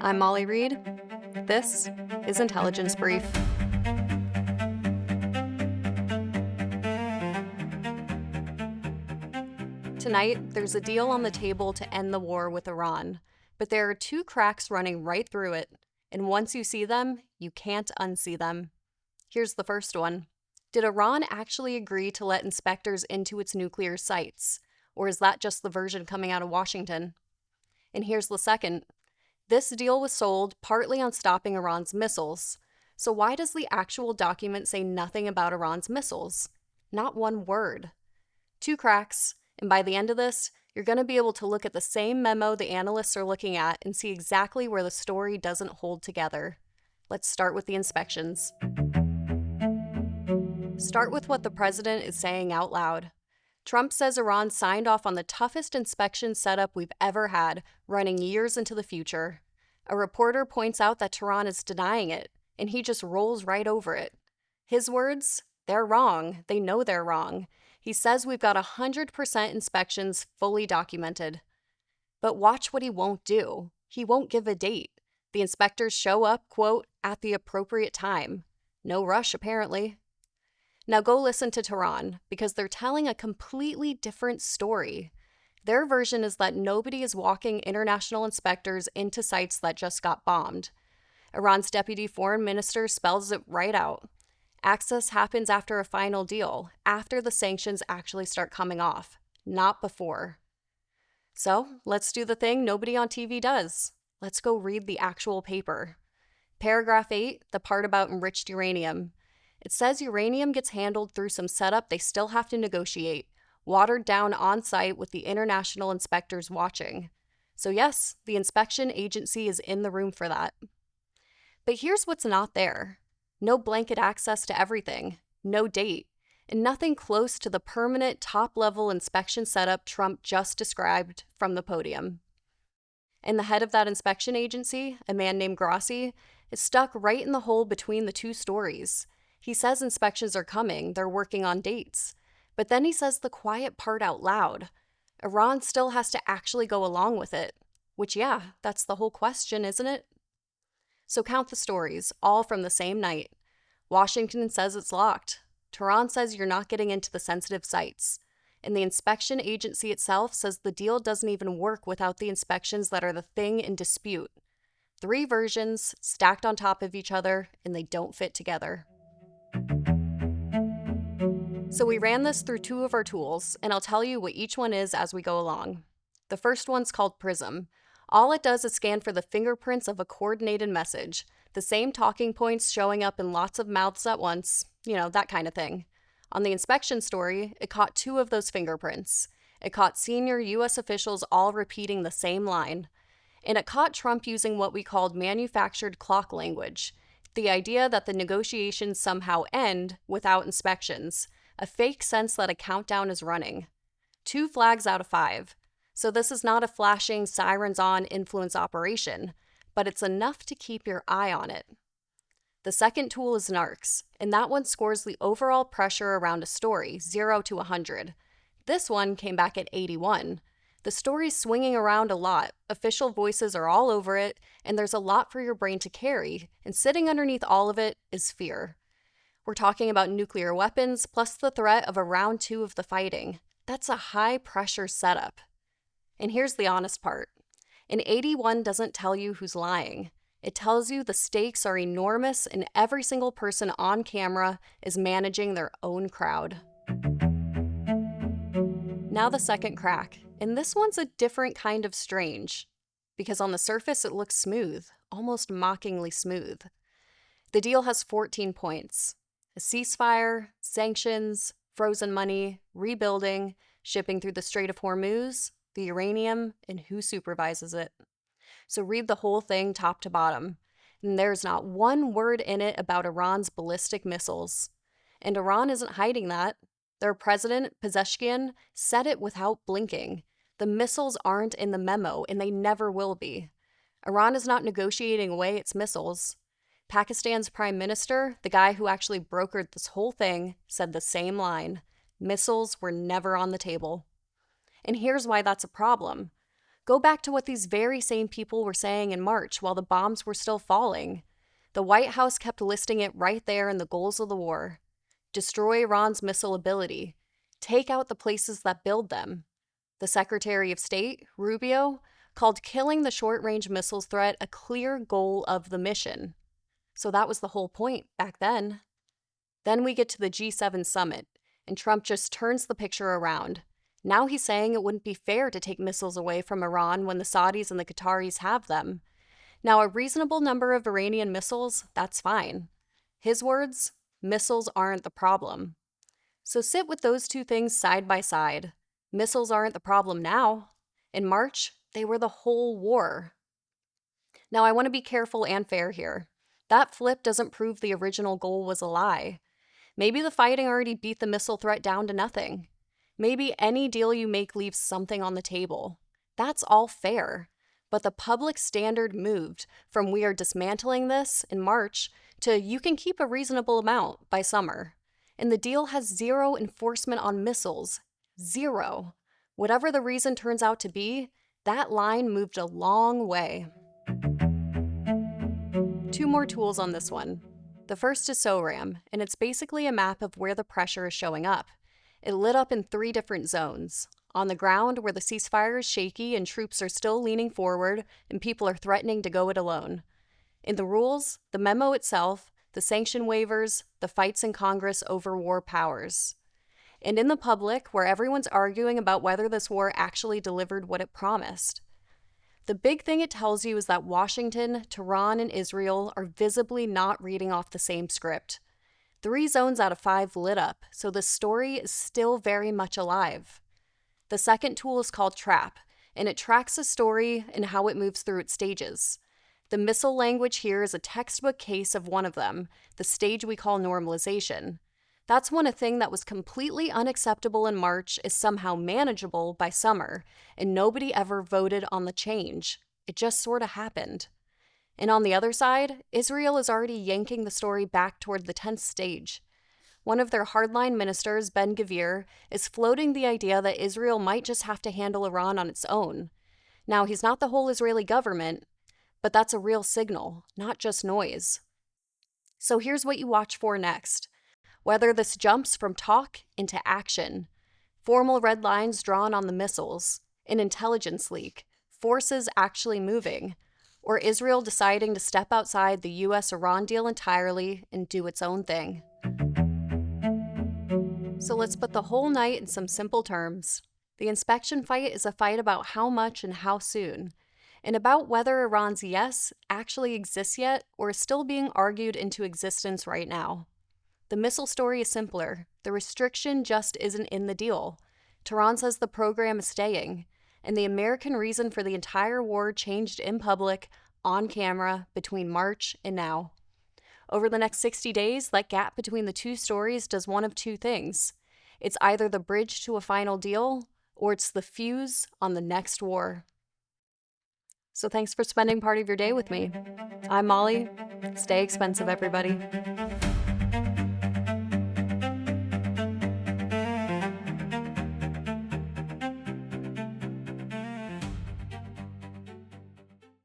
I'm Molly Reed. This is Intelligence Brief. Tonight, there's a deal on the table to end the war with Iran, but there are two cracks running right through it, and once you see them, you can't unsee them. Here's the first one. Did Iran actually agree to let inspectors into its nuclear sites, or is that just the version coming out of Washington? And here's the second. This deal was sold partly on stopping Iran's missiles. So why does the actual document say nothing about Iran's missiles? Not one word. Two cracks, and by the end of this, you're going to be able to look at the same memo the analysts are looking at and see exactly where the story doesn't hold together. Let's start with the inspections. Start with what the president is saying out loud. Trump says Iran signed off on the toughest inspection setup we've ever had, running years into the future. A reporter points out that Tehran is denying it, and he just rolls right over it. His words? They're wrong. They know they're wrong. He says we've got 100% inspections fully documented. But watch what he won't do. He won't give a date. The inspectors show up, quote, at the appropriate time. No rush, apparently. Now go listen to Tehran, because they're telling a completely different story. Their version is that nobody is walking international inspectors into sites that just got bombed. Iran's deputy foreign minister spells it right out. Access happens after a final deal, after the sanctions actually start coming off, not before. So, let's do the thing nobody on TV does. Let's go read the actual paper. Paragraph 8, the part about enriched uranium. It says uranium gets handled through some setup they still have to negotiate, watered down on-site with the international inspectors watching. So yes, the inspection agency is in the room for that. But here's what's not there. No blanket access to everything, no date, and nothing close to the permanent top-level inspection setup Trump just described from the podium. And the head of that inspection agency, a man named Grossi, is stuck right in the hole between the two stories. He says inspections are coming, they're working on dates. But then he says the quiet part out loud. Iran still has to actually go along with it. Which, yeah, that's the whole question, isn't it? So count the stories, all from the same night. Washington says it's locked. Tehran says you're not getting into the sensitive sites. And the inspection agency itself says the deal doesn't even work without the inspections that are the thing in dispute. 3 versions, stacked on top of each other, and they don't fit together. So we ran this through 2 of our tools, and I'll tell you what each one is as we go along. The first one's called Prism. All it does is scan for the fingerprints of a coordinated message, the same talking points showing up in lots of mouths at once, that kind of thing. On the inspection story, it caught 2 of those fingerprints. It caught senior U.S. officials all repeating the same line. And it caught Trump using what we called manufactured clock language, the idea that the negotiations somehow end without inspections, a fake sense that a countdown is running. 2 flags out of 5. So this is not a flashing sirens on influence operation, but it's enough to keep your eye on it. The second tool is NARCs, and that one scores the overall pressure around a story, 0 to 100. This one came back at 81. The story's swinging around a lot, official voices are all over it, and there's a lot for your brain to carry, and sitting underneath all of it is fear. We're talking about nuclear weapons, plus the threat of a round 2 of the fighting. That's a high-pressure setup. And here's the honest part. An 81 doesn't tell you who's lying. It tells you the stakes are enormous and every single person on camera is managing their own crowd. Now the second crack, and this one's a different kind of strange, because on the surface it looks smooth, almost mockingly smooth. The deal has 14 points. A ceasefire, sanctions, frozen money, rebuilding, shipping through the Strait of Hormuz, the uranium, and who supervises it. So read the whole thing top to bottom. And there's not one word in it about Iran's ballistic missiles. And Iran isn't hiding that. Their president, Pezeshkian, said it without blinking. The missiles aren't in the memo, and they never will be. Iran is not negotiating away its missiles. Pakistan's prime minister, the guy who actually brokered this whole thing, said the same line. Missiles were never on the table. And here's why that's a problem. Go back to what these very same people were saying in March while the bombs were still falling. The White House kept listing it right there in the goals of the war. Destroy Iran's missile ability. Take out the places that build them. The Secretary of State, Rubio, called killing the short-range missiles threat a clear goal of the mission. So that was the whole point back then. Then we get to the G7 summit, and Trump just turns the picture around. Now he's saying it wouldn't be fair to take missiles away from Iran when the Saudis and the Qataris have them. Now, a reasonable number of Iranian missiles, that's fine. His words, missiles aren't the problem. So sit with those two things side by side. Missiles aren't the problem now. In March, they were the whole war. Now, I want to be careful and fair here. That flip doesn't prove the original goal was a lie. Maybe the fighting already beat the missile threat down to nothing. Maybe any deal you make leaves something on the table. That's all fair. But the public standard moved from "we are dismantling this" in March to "you can keep a reasonable amount" by summer. And the deal has zero enforcement on missiles. Zero. Whatever the reason turns out to be, that line moved a long way. Two more tools on this one. The first is SORAM, and it's basically a map of where the pressure is showing up. It lit up in 3 different zones. On the ground, where the ceasefire is shaky and troops are still leaning forward and people are threatening to go it alone. In the rules, the memo itself, the sanction waivers, the fights in Congress over war powers. And in the public, where everyone's arguing about whether this war actually delivered what it promised. The big thing it tells you is that Washington, Tehran, and Israel are visibly not reading off the same script. 3 zones out of 5 lit up, so the story is still very much alive. The second tool is called TRAP, and it tracks the story and how it moves through its stages. The missile language here is a textbook case of one of them, the stage we call normalization. That's when a thing that was completely unacceptable in March is somehow manageable by summer, and nobody ever voted on the change. It just sort of happened. And on the other side, Israel is already yanking the story back toward the 10th stage. One of their hardline ministers, Ben-Gvir, is floating the idea that Israel might just have to handle Iran on its own. Now, he's not the whole Israeli government, but that's a real signal, not just noise. So here's what you watch for next. Whether this jumps from talk into action, formal red lines drawn on the missiles, an intelligence leak, forces actually moving, or Israel deciding to step outside the US-Iran deal entirely and do its own thing. So let's put the whole night in some simple terms. The inspection fight is a fight about how much and how soon, and about whether Iran's yes actually exists yet or is still being argued into existence right now. The missile story is simpler. The restriction just isn't in the deal. Tehran says the program is staying, and the American reason for the entire war changed in public, on camera, between March and now. Over the next 60 days, that gap between the 2 stories does one of 2 things. It's either the bridge to a final deal, or it's the fuse on the next war. So thanks for spending part of your day with me. I'm Molly. Stay expensive, everybody.